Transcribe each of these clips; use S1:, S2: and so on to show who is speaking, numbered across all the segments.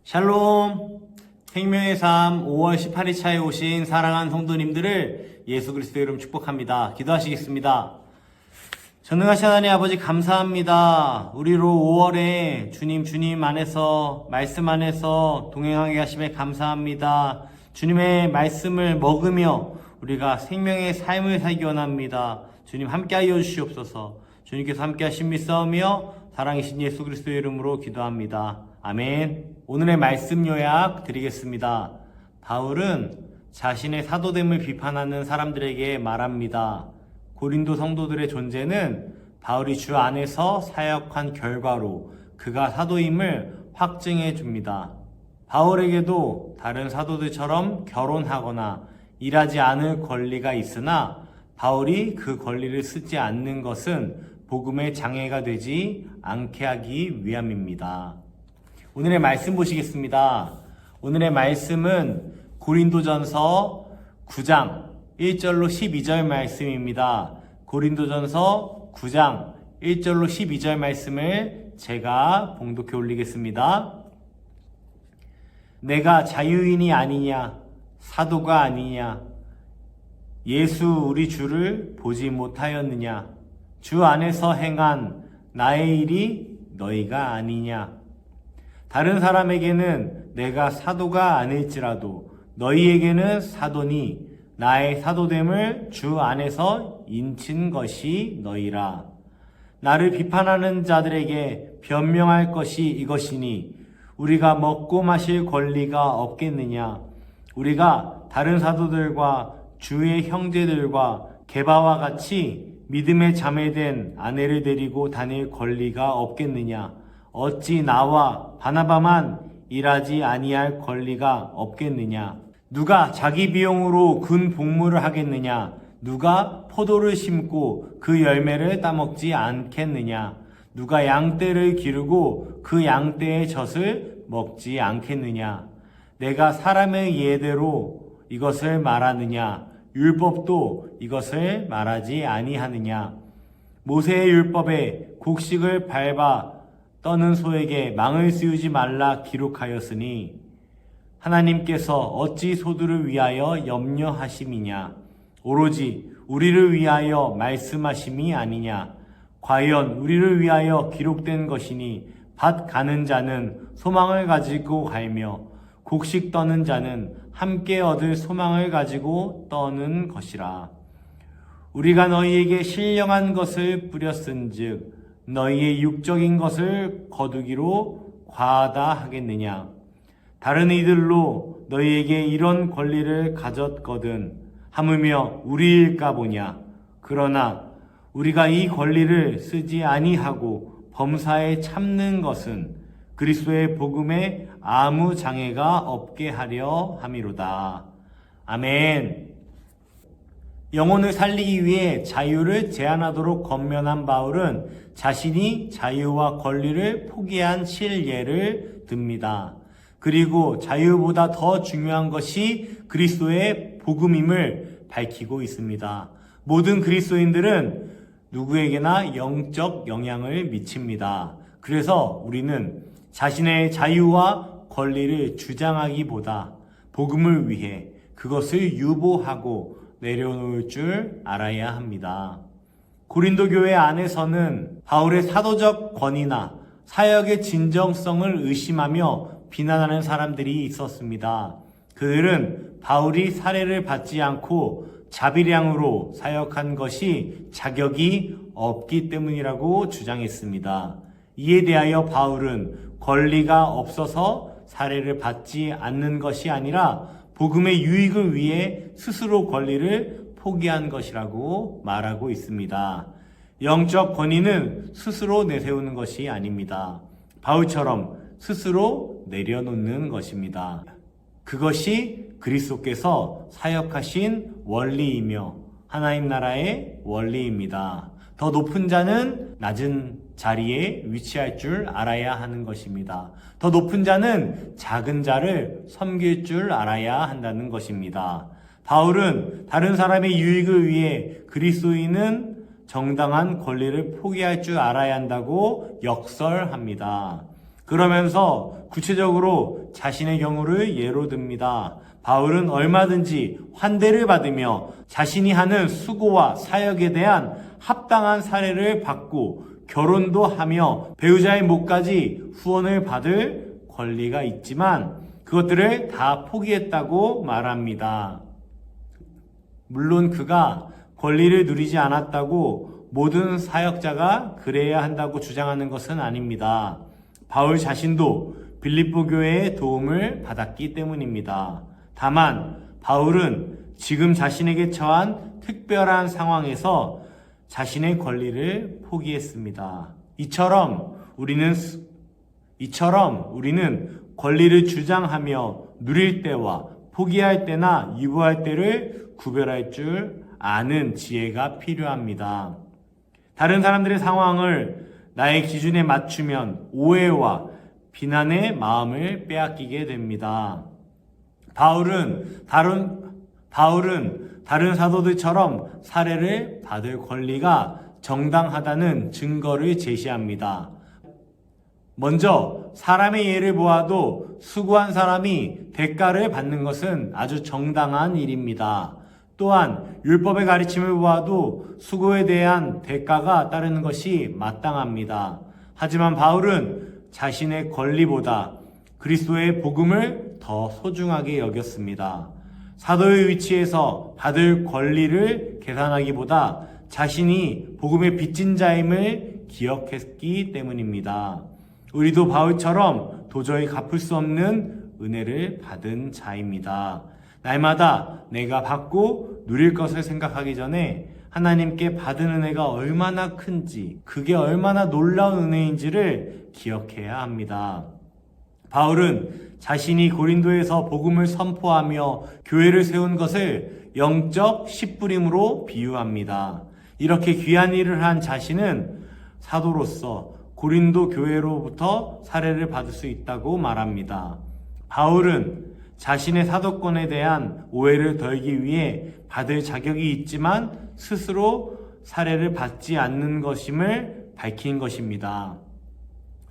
S1: 샬롬! 생명의 삶 5월 18일차에 오신 사랑하는 성도님들을 예수 그리스도의 이름 축복합니다. 기도하시겠습니다. 전능하신 하나님 아버지 감사합니다. 우리로 5월에 주님 안에서 말씀 안에서 동행하게 하심에 감사합니다. 주님의 말씀을 먹으며 우리가 생명의 삶을 살기 원합니다. 주님 함께하여 주시옵소서. 주님께서 함께하신 믿사오며 사랑이신 예수 그리스도의 이름으로 기도합니다. 아멘. 오늘의 말씀 요약 드리겠습니다. 바울은 자신의 사도됨을 비판하는 사람들에게 말합니다. 고린도 성도들의 존재는 바울이 주 안에서 사역한 결과로 그가 사도임을 확증해 줍니다. 바울에게도 다른 사도들처럼 결혼하거나 일하지 않을 권리가 있으나 바울이 그 권리를 쓰지 않는 것은 복음의 장애가 되지 않게 하기 위함입니다. 오늘의 말씀 보시겠습니다. 오늘의 말씀은 고린도전서 9장 1절로 12절 말씀입니다. 고린도전서 9장 1절로 12절 말씀을 제가 봉독해 올리겠습니다. 내가 자유인이 아니냐 사도가 아니냐 예수 우리 주를 보지 못하였느냐 주 안에서 행한 나의 일이 너희가 아니냐 다른 사람에게는 내가 사도가 아닐지라도 너희에게는 사도니 나의 사도됨을 주 안에서 인친 것이 너희라. 나를 비판하는 자들에게 변명할 것이 이것이니 우리가 먹고 마실 권리가 없겠느냐. 우리가 다른 사도들과 주의 형제들과 게바와 같이 믿음에 자매된 아내를 데리고 다닐 권리가 없겠느냐. 어찌 나와 바나바만 일하지 아니할 권리가 없겠느냐? 누가 자기 비용으로 군 복무를 하겠느냐? 누가 포도를 심고 그 열매를 따먹지 않겠느냐? 누가 양떼를 기르고 그 양떼의 젖을 먹지 않겠느냐? 내가 사람의 예대로 이것을 말하느냐? 율법도 이것을 말하지 아니하느냐? 모세의 율법에 곡식을 밟아 떠는 소에게 망을 씌우지 말라 기록하였으니 하나님께서 어찌 소들을 위하여 염려하심이냐 오로지 우리를 위하여 말씀하심이 아니냐 과연 우리를 위하여 기록된 것이니 밭 가는 자는 소망을 가지고 갈며 곡식 떠는 자는 함께 얻을 소망을 가지고 떠는 것이라. 우리가 너희에게 신령한 것을 뿌렸은즉 너희의 육적인 것을 거두기로 과하다 하겠느냐. 다른 이들로 너희에게 이런 권리를 가졌거든 하물며 우리일까 보냐. 그러나 우리가 이 권리를 쓰지 아니하고 범사에 참는 것은 그리스도의 복음에 아무 장애가 없게 하려 함이로다. 아멘. 영혼을 살리기 위해 자유를 제한하도록 권면한 바울은 자신이 자유와 권리를 포기한 실예를 듭니다. 그리고 자유보다 더 중요한 것이 그리스도의 복음임을 밝히고 있습니다. 모든 그리스도인들은 누구에게나 영적 영향을 미칩니다. 그래서 우리는 자신의 자유와 권리를 주장하기보다 복음을 위해 그것을 유보하고 내려놓을 줄 알아야 합니다. 고린도 교회 안에서는 바울의 사도적 권위나 사역의 진정성을 의심하며 비난하는 사람들이 있었습니다. 그들은 바울이 사례를 받지 않고 자비량으로 사역한 것이 자격이 없기 때문이라고 주장했습니다. 이에 대하여 바울은 권리가 없어서 사례를 받지 않는 것이 아니라 복음의 유익을 위해 스스로 권리를 포기한 것이라고 말하고 있습니다. 영적 권위는 스스로 내세우는 것이 아닙니다. 바울처럼 스스로 내려놓는 것입니다. 그것이 그리스도께서 사역하신 원리이며 하나님 나라의 원리입니다. 더 높은 자는 낮은 자리에 위치할 줄 알아야 하는 것입니다. 더 높은 자는 작은 자를 섬길 줄 알아야 한다는 것입니다. 바울은 다른 사람의 유익을 위해 그리스도인은 정당한 권리를 포기할 줄 알아야 한다고 역설합니다. 그러면서 구체적으로 자신의 경우를 예로 듭니다. 바울은 얼마든지 환대를 받으며 자신이 하는 수고와 사역에 대한 합당한 사례를 받고 결혼도 하며 배우자의 몫까지 후원을 받을 권리가 있지만 그것들을 다 포기했다고 말합니다. 물론 그가 권리를 누리지 않았다고 모든 사역자가 그래야 한다고 주장하는 것은 아닙니다. 바울 자신도 빌립보 교회의 도움을 받았기 때문입니다. 다만 바울은 지금 자신에게 처한 특별한 상황에서 자신의 권리를 포기했습니다. 이처럼 우리는 권리를 주장하며 누릴 때와 포기할 때나 유보할 때를 구별할 줄 아는 지혜가 필요합니다. 다른 사람들의 상황을 나의 기준에 맞추면 오해와 비난의 마음을 빼앗기게 됩니다. 바울은 다른 사도들처럼 사례를 받을 권리가 정당하다는 증거를 제시합니다. 먼저 사람의 예를 보아도 수고한 사람이 대가를 받는 것은 아주 정당한 일입니다. 또한 율법의 가르침을 보아도 수고에 대한 대가가 따르는 것이 마땅합니다. 하지만 바울은 자신의 권리보다 그리스도의 복음을 더 소중하게 여겼습니다. 사도의 위치에서 받을 권리를 계산하기보다 자신이 복음의 빚진 자임을 기억했기 때문입니다. 우리도 바울처럼 도저히 갚을 수 없는 은혜를 받은 자입니다. 날마다 내가 받고 누릴 것을 생각하기 전에 하나님께 받은 은혜가 얼마나 큰지, 그게 얼마나 놀라운 은혜인지를 기억해야 합니다. 바울은 자신이 고린도에서 복음을 선포하며 교회를 세운 것을 영적 씨뿌림으로 비유합니다. 이렇게 귀한 일을 한 자신은 사도로서 고린도 교회로부터 사례를 받을 수 있다고 말합니다. 바울은 자신의 사도권에 대한 오해를 덜기 위해 받을 자격이 있지만 스스로 사례를 받지 않는 것임을 밝힌 것입니다.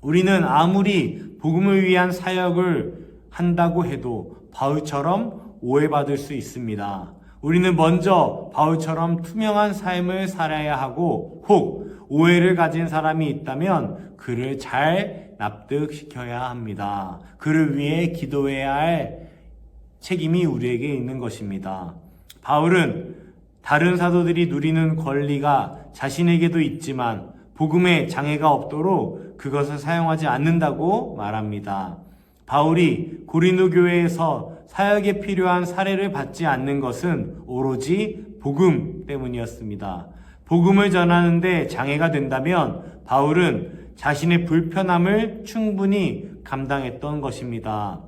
S1: 우리는 아무리 복음을 위한 사역을 한다고 해도 바울처럼 오해받을 수 있습니다. 우리는 먼저 바울처럼 투명한 삶을 살아야 하고 혹 오해를 가진 사람이 있다면 그를 잘 납득시켜야 합니다. 그를 위해 기도해야 할 책임이 우리에게 있는 것입니다. 바울은 다른 사도들이 누리는 권리가 자신에게도 있지만 복음에 장애가 없도록 그것을 사용하지 않는다고 말합니다. 바울이 고린도 교회에서 사역에 필요한 사례를 받지 않는 것은 오로지 복음 때문이었습니다. 복음을 전하는데 장애가 된다면 바울은 자신의 불편함을 충분히 감당했던 것입니다.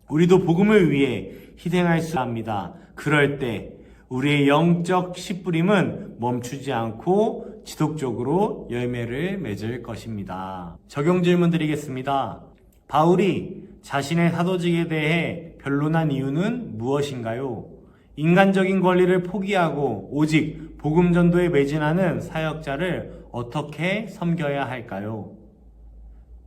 S1: 우리도 복음을 위해 희생할 수 합니다. 그럴 때 우리의 영적 씨뿌림은 멈추지 않고 지속적으로 열매를 맺을 것입니다. 적용 질문 드리겠습니다. 바울이 자신의 사도직에 대해 변론한 이유는 무엇인가요? 인간적인 권리를 포기하고 오직 복음 전도에 매진하는 사역자를 어떻게 섬겨야 할까요?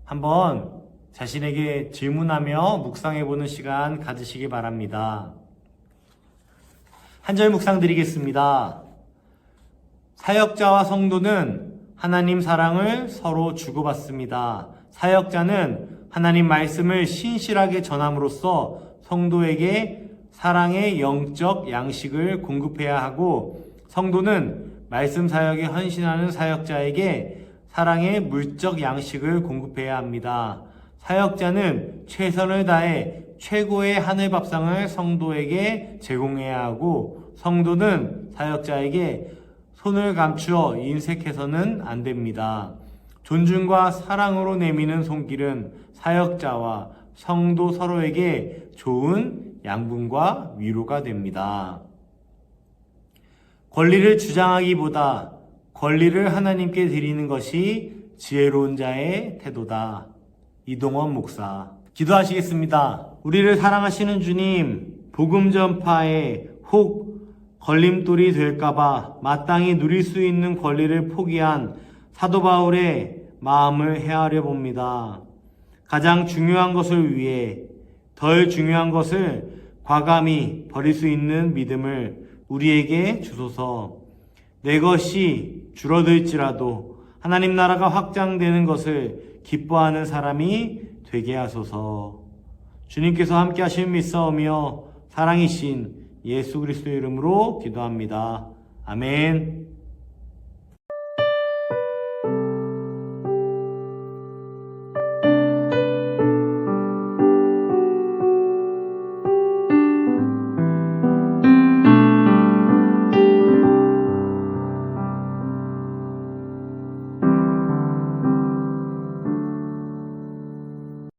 S1: 한번 자신에게 질문하며 묵상해보는 시간 가지시기 바랍니다. 한 절 묵상 드리겠습니다. 사역자와 성도는 하나님 사랑을 서로 주고받습니다. 사역자는 하나님 말씀을 신실하게 전함으로써 성도에게 사랑의 영적 양식을 공급해야 하고, 성도는 말씀 사역에 헌신하는 사역자에게 사랑의 물적 양식을 공급해야 합니다. 사역자는 최선을 다해 최고의 하늘 밥상을 성도에게 제공해야 하고, 성도는 사역자에게 손을 감추어 인색해서는 안 됩니다. 존중과 사랑으로 내미는 손길은 사역자와 성도 서로에게 좋은 양분과 위로가 됩니다. 권리를 주장하기보다 권리를 하나님께 드리는 것이 지혜로운 자의 태도다. 이동원 목사. 기도하시겠습니다. 우리를 사랑하시는 주님, 복음 전파에 혹 걸림돌이 될까봐 마땅히 누릴 수 있는 권리를 포기한 사도 바울의 마음을 헤아려 봅니다. 가장 중요한 것을 위해 덜 중요한 것을 과감히 버릴 수 있는 믿음을 우리에게 주소서. 내 것이 줄어들지라도 하나님 나라가 확장되는 것을 기뻐하는 사람이 되게 하소서. 주님께서 함께 하심을 믿사오며 사랑이신 예수 그리스도의 이름으로 기도합니다. 아멘.